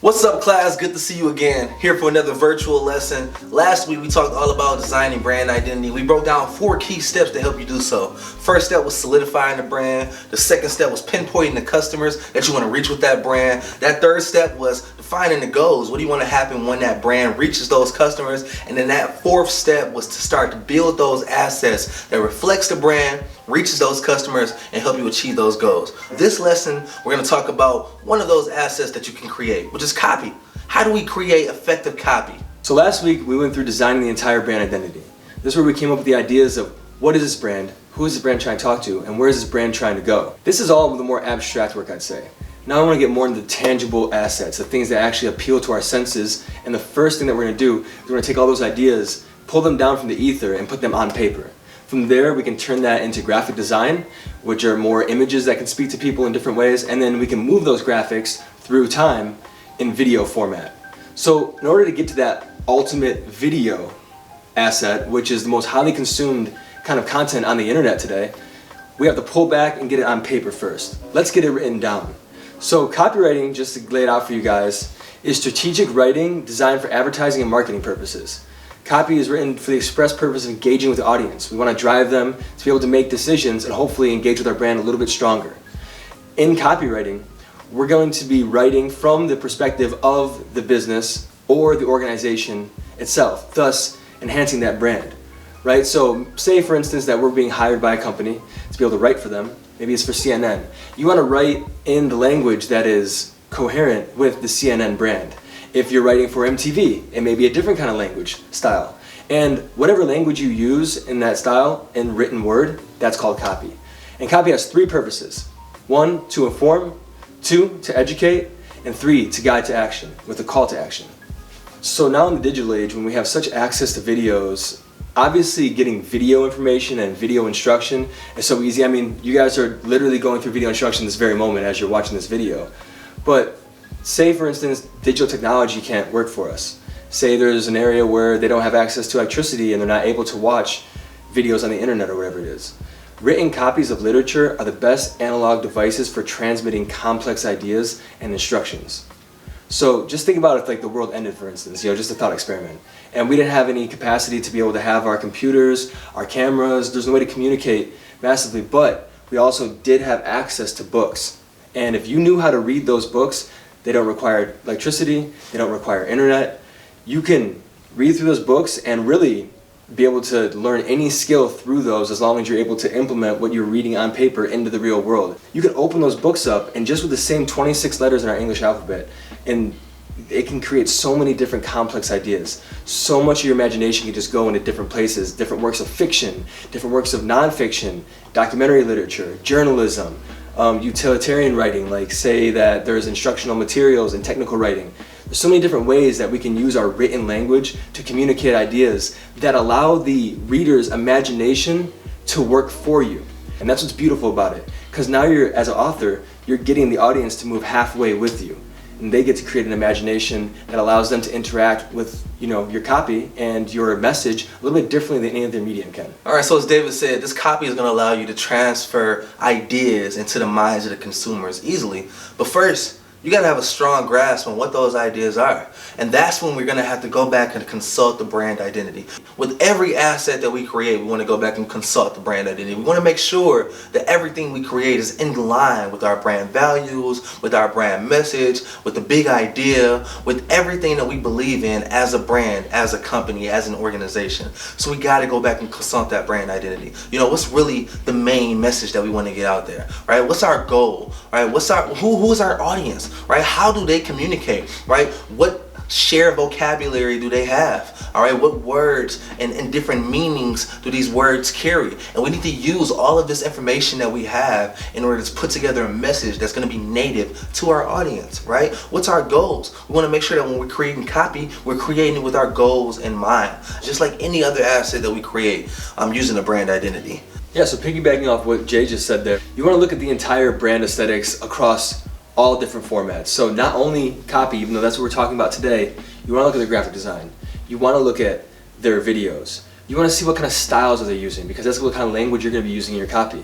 What's up, class? Good to see you again, here for another virtual lesson. Last week we talked all about designing brand identity. We broke down 4 key steps to help you do so. First step was solidifying the brand. The second step was pinpointing the customers that you want to reach with that brand. That third step was defining the goals. What do you want to happen when that brand reaches those customers? And then that fourth step was to start to build those assets that reflects the brand, reaches those customers, and help you achieve those goals. This lesson, we're going to talk about one of those assets that you can create, which is copy. How do we create effective copy? So last week we went through designing the entire brand identity. This is where we came up with the ideas of what is this brand, who is this brand trying to talk to, and where is this brand trying to go. This is all the more abstract work, I'd say. Now I want to get more into the tangible assets, the things that actually appeal to our senses, and the first thing that we're going to do is we're going to take all those ideas, pull them down from the ether, and put them on paper. From there, we can turn that into graphic design, which are more images that can speak to people in different ways, and then we can move those graphics through time in video format. So in order to get to that ultimate video asset, which is the most highly consumed kind of content on the internet today, we have to pull back and get it on paper first. Let's get it written down. So copywriting, just to lay it out for you guys, is strategic writing designed for advertising and marketing purposes. Copy is written for the express purpose of engaging with the audience. We want to drive them to be able to make decisions and hopefully engage with our brand a little bit stronger. In copywriting, we're going to be writing from the perspective of the business or the organization itself, thus enhancing that brand, right? So say for instance that we're being hired by a company to be able to write for them. Maybe it's for CNN. You want to write in the language that is coherent with the CNN brand. If you're writing for MTV, it may be a different kind of language style. And whatever language you use in that style in written word, that's called copy. And copy has 3 purposes. 1, to inform, 2, to educate, and 3, to guide to action, with a call to action. So now in the digital age, when we have such access to videos, obviously getting video information and video instruction is so easy. I mean, you guys are literally going through video instruction this very moment as you're watching this video. But say for instance, digital technology can't work for us. Say there's an area where they don't have access to electricity and they're not able to watch videos on the internet or whatever it is. Written copies of literature are the best analog devices for transmitting complex ideas and instructions. So just think about if like the world ended, for instance, just a thought experiment, and we didn't have any capacity to be able to have our computers, our cameras, there's no way to communicate massively, but we also did have access to books. And if you knew how to read those books, they don't require electricity, they don't require internet. You can read through those books and really be able to learn any skill through those as long as you're able to implement what you're reading on paper into the real world. You can open those books up and just with the same 26 letters in our English alphabet, and it can create so many different complex ideas. So much of your imagination can just go into different places, different works of fiction, different works of nonfiction, documentary literature, journalism, utilitarian writing, like say that there's instructional materials and technical writing. There's so many different ways that we can use our written language to communicate ideas that allow the reader's imagination to work for you. And that's what's beautiful about it. Because now you're, as an author, you're getting the audience to move halfway with you. And they get to create an imagination that allows them to interact with your copy and your message a little bit differently than any other medium can. Alright, so as David said, this copy is going to allow you to transfer ideas into the minds of the consumers easily. But first, you got to have a strong grasp on what those ideas are. And that's when we're going to have to go back and consult the brand identity. With every asset that we create, we want to go back and consult the brand identity. We want to make sure that everything we create is in line with our brand values, with our brand message, with the big idea, with everything that we believe in as a brand, as a company, as an organization. So we got to go back and consult that brand identity. What's really the main message that we want to get out there, right? What's our goal, right? Who is our audience? Right? How do they communicate? Right? What shared vocabulary do they have? All right? What words and different meanings do these words carry? And we need to use all of this information that we have in order to put together a message that's going to be native to our audience, right? What's our goals? We want to make sure that when we're creating copy, we're creating it with our goals in mind, just like any other asset that we create using a brand identity. Yeah, so piggybacking off what Jay just said there, you want to look at the entire brand aesthetics across all different formats. So not only copy, even though that's what we're talking about today, you want to look at their graphic design. You want to look at their videos. You want to see what kind of styles are they using, because that's what kind of language you're going to be using in your copy.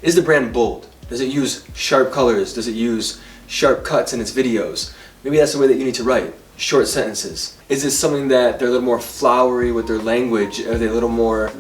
Is the brand bold? Does it use sharp colors? Does it use sharp cuts in its videos? Maybe that's the way that you need to write. Short sentences. Is it something that they're a little more flowery with their language? Are they a little more,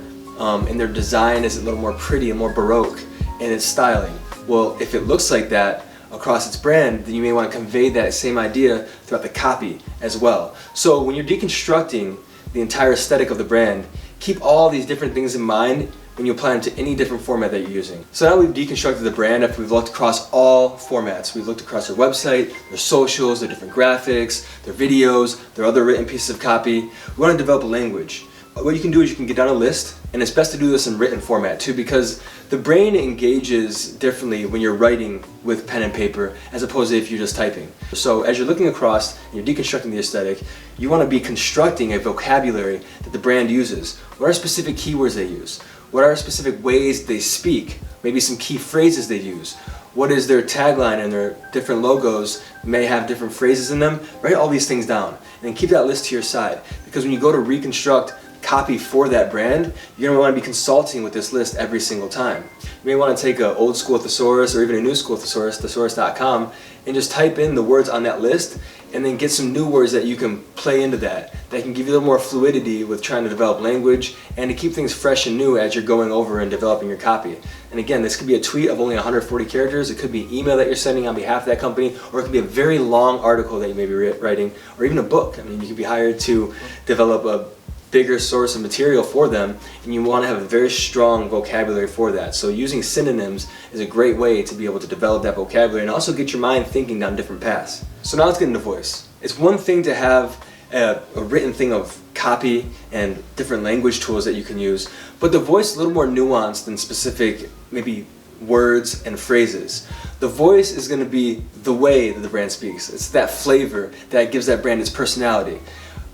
in their design, is it a little more pretty and more baroque in its styling? Well, if it looks like that across its brand, then you may want to convey that same idea throughout the copy as well. So when you're deconstructing the entire aesthetic of the brand, keep all these different things in mind when you apply them to any different format that you're using. So now we've deconstructed the brand after we've looked across all formats. We've looked across their website, their socials, their different graphics, their videos, their other written pieces of copy. We want to develop a language. What you can do is you can get down a list, and it's best to do this in written format too, because the brain engages differently when you're writing with pen and paper as opposed to if you're just typing. So as you're looking across and you're deconstructing the aesthetic, you want to be constructing a vocabulary that the brand uses. What are specific keywords they use? What are specific ways they speak? Maybe some key phrases they use. What is their tagline, and their different logos may have different phrases in them. Write all these things down and then keep that list to your side, because when you go to reconstruct copy for that brand, you're going to want to be consulting with this list every single time. You may want to take an old school thesaurus or even a new school thesaurus, thesaurus.com, and just type in the words on that list and then get some new words that you can play into that can give you a little more fluidity with trying to develop language and to keep things fresh and new as you're going over and developing your copy. And again, this could be a tweet of only 140 characters, it could be an email that you're sending on behalf of that company, or it could be a very long article that you may be writing, or even a book. I mean, you could be hired to develop a bigger source of material for them, and you want to have a very strong vocabulary for that. So using synonyms is a great way to be able to develop that vocabulary and also get your mind thinking down different paths. So now let's get into voice. It's one thing to have a written thing of copy and different language tools that you can use, but the voice is a little more nuanced than specific maybe words and phrases. The voice is going to be the way that the brand speaks. It's that flavor that gives that brand its personality.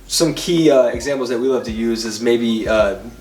Some key examples that we love to use is maybe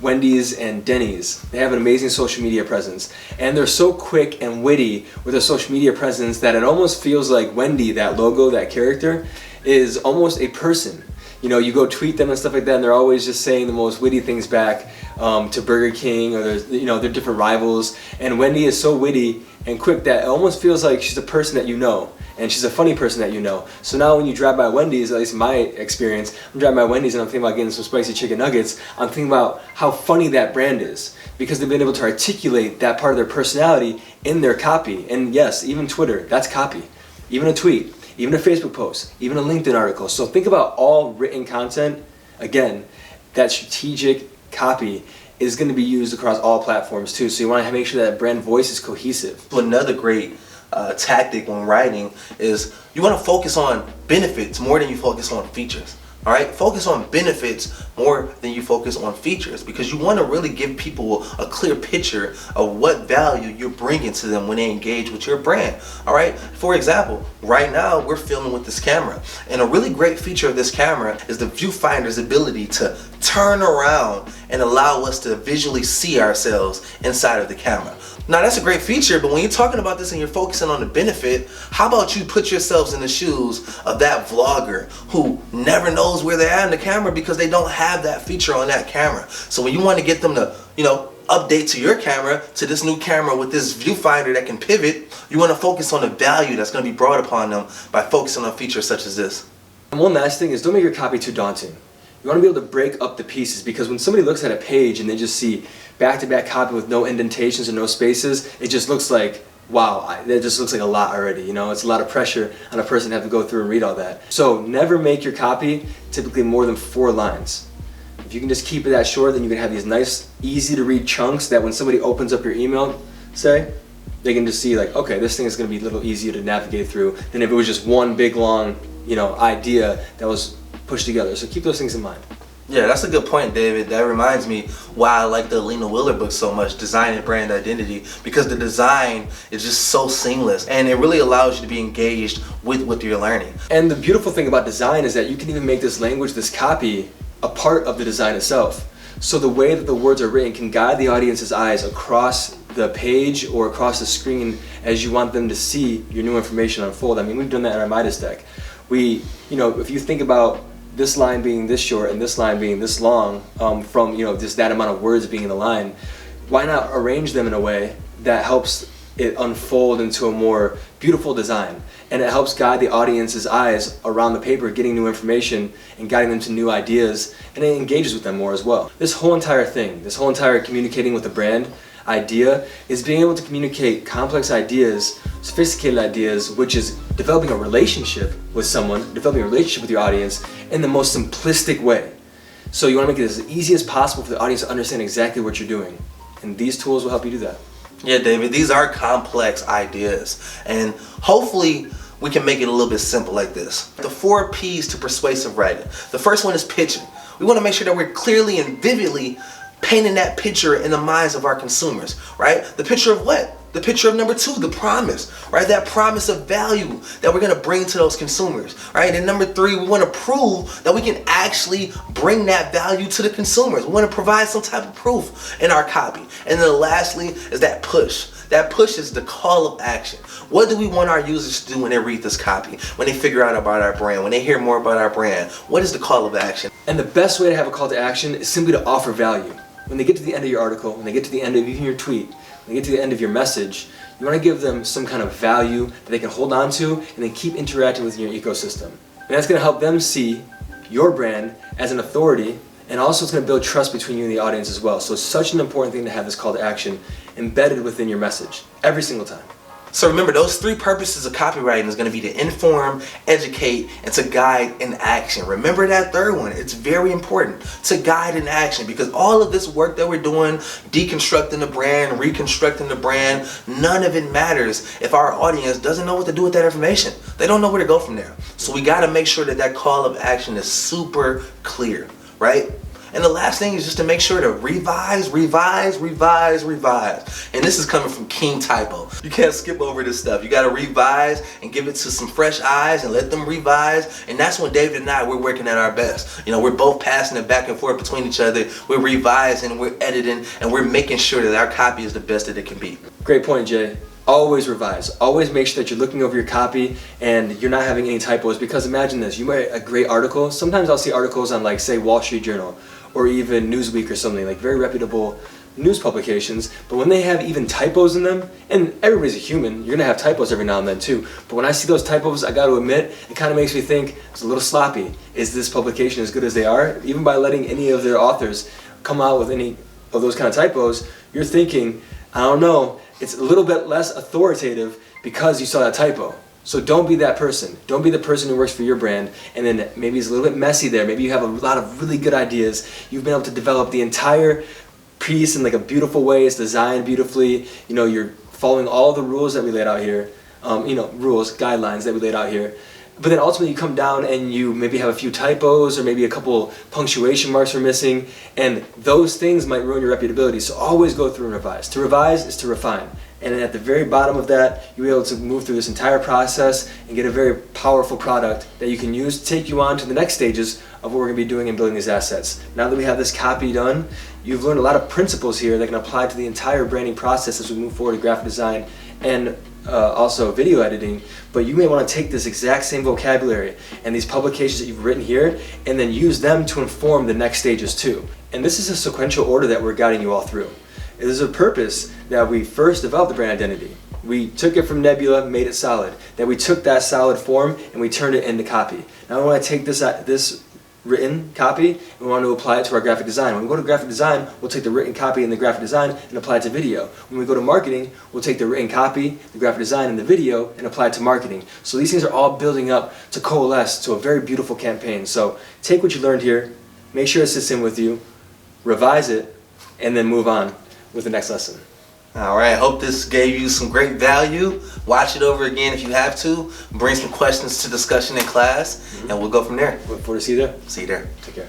Wendy's and Denny's. They have an amazing social media presence, and they're so quick and witty with their social media presence that it almost feels like Wendy, that logo, that character, is almost a person. You know, you go tweet them and stuff like that, and they're always just saying the most witty things back to Burger King, or their different rivals. And Wendy is so witty and quick that it almost feels like she's a person that you know, and she's a funny person that you know. So now when you drive by Wendy's, at least in my experience, I'm driving by Wendy's and I'm thinking about getting some spicy chicken nuggets, I'm thinking about how funny that brand is, because they've been able to articulate that part of their personality in their copy. And yes, even Twitter, that's copy. Even a tweet, even a Facebook post, even a LinkedIn article. So think about all written content. Again, that strategic copy is going to be used across all platforms too. So you want to make sure that brand voice is cohesive. Another great tactic when writing is you want to focus on benefits more than you focus on features. All right, focus on benefits more than you focus on features, because you want to really give people a clear picture of what value you're bringing to them when they engage with your brand. All right, for example, right now we're filming with this camera, and a really great feature of this camera is the viewfinder's ability to turn around and allow us to visually see ourselves inside of the camera. Now that's a great feature, but when you're talking about this and you're focusing on the benefit, how about you put yourselves in the shoes of that vlogger who never knows where they're at in the camera because they don't have that feature on that camera. So when you want to get them to, update to your camera, to this new camera with this viewfinder that can pivot, you want to focus on the value that's going to be brought upon them by focusing on features such as this. And one last thing is, don't make your copy too daunting. You want to be able to break up the pieces, because when somebody looks at a page and they just see back-to-back copy with no indentations and no spaces, it just looks like, wow, that just looks like a lot already. It's a lot of pressure on a person to have to go through and read all that. So never make your copy typically more than 4 lines. If you can just keep it that short, then you can have these nice, easy to read chunks that when somebody opens up your email, say, they can just see like, okay, this thing is going to be a little easier to navigate through than if it was just one big long, idea that was pushed together. So keep those things in mind. Yeah, that's a good point, David. That reminds me why I like the Alina Willer book so much, Design and Brand Identity, because the design is just so seamless and it really allows you to be engaged with what you're learning. And the beautiful thing about design is that you can even make this language, this copy, a part of the design itself. So the way that the words are written can guide the audience's eyes across the page or across the screen as you want them to see your new information unfold. I mean, we've done that in our Midas deck. If you think about this line being this short and this line being this long, from just that amount of words being in the line, why not arrange them in a way that helps it unfold into a more beautiful design, and it helps guide the audience's eyes around the paper, getting new information and guiding them to new ideas, and it engages with them more as well. This whole entire thing, this whole entire communicating with the brand idea is being able to communicate complex ideas, sophisticated ideas, which is developing a relationship with someone, developing a relationship with your audience in the most simplistic way. So you want to make it as easy as possible for the audience to understand exactly what you're doing, and these tools will help you do that. Yeah, David, these are complex ideas, and hopefully we can make it a little bit simple like this. The 4 P's to persuasive writing. The first one is pitching. We want to make sure that we're clearly and vividly painting that picture in the minds of our consumers, right? The picture of what? The picture of number 2, the promise, right? That promise of value that we're gonna bring to those consumers, right? And number 3, we wanna prove that we can actually bring that value to the consumers. We wanna provide some type of proof in our copy. And then lastly is that push. That push is the call of action. What do we want our users to do when they read this copy? When they figure out about our brand, when they hear more about our brand? What is the call of action? And the best way to have a call to action is simply to offer value. When they get to the end of your article, when they get to the end of even your tweet, when they get to the end of your message, you want to give them some kind of value that they can hold on to and then keep interacting with your ecosystem. And that's going to help them see your brand as an authority, and also it's going to build trust between you and the audience as well. So it's such an important thing to have this call to action embedded within your message every single time. So remember, those 3 purposes of copywriting is going to be to inform, educate, and to guide in action. Remember that 3rd one. It's very important, to guide in action, because all of this work that we're doing, deconstructing the brand, reconstructing the brand, none of it matters if our audience doesn't know what to do with that information. They don't know where to go from there. So we got to make sure that that call of action is super clear, right? And the last thing is just to make sure to revise. And this is coming from King Typo. You can't skip over this stuff. You gotta revise and give it to some fresh eyes and let them revise. And that's when David and I, we're working at our best. You know, we're both passing it back and forth between each other. We're revising, we're editing, and we're making sure that our copy is the best that it can be. Great point, Jay. Always revise. Always make sure that you're looking over your copy and you're not having any typos, because imagine this, you write a great article. Sometimes I'll see articles on, like, say, Wall Street Journal or even Newsweek or something, like very reputable news publications, but when they have even typos in them, and everybody's a human, you're gonna have typos every now and then too, but when I see those typos, I gotta admit, it kind of makes me think it's a little sloppy. Is this publication as good as they are? Even by letting any of their authors come out with any of those kind of typos, you're thinking, I don't know, it's a little bit less authoritative because you saw that typo. So don't be that person. Don't be the person who works for your brand and then maybe it's a little bit messy there. Maybe you have a lot of really good ideas. You've been able to develop the entire piece in like a beautiful way. It's designed beautifully. You know, you're following all the rules that we laid out here. Rules, guidelines that we laid out here. But then ultimately you come down and you maybe have a few typos or maybe a couple punctuation marks are missing, and those things might ruin your reputability. So always go through and revise. To revise is to refine. And at the very bottom of that, you'll be able to move through this entire process and get a very powerful product that you can use to take you on to the next stages of what we're going to be doing in building these assets. Now that we have this copy done, you've learned a lot of principles here that can apply to the entire branding process as we move forward to graphic design and also video editing. But you may want to take this exact same vocabulary and these publications that you've written here and then use them to inform the next stages too. And this is a sequential order that we're guiding you all through. There's a purpose that we first developed the brand identity. We took it from nebula, made it solid. Then we took that solid form and we turned it into copy. Now we want to take this written copy and we want to apply it to our graphic design. When we go to graphic design, we'll take the written copy and the graphic design and apply it to video. When we go to marketing, we'll take the written copy, the graphic design, and the video and apply it to marketing. So these things are all building up to coalesce to a very beautiful campaign. So take what you learned here, make sure it sits in with you, revise it, and then move on with the next lesson. All right, hope this gave you some great value. Watch it over again if you have to. Bring some questions to discussion in class, and we'll go from there. Look forward to see you there. See you there. Take care.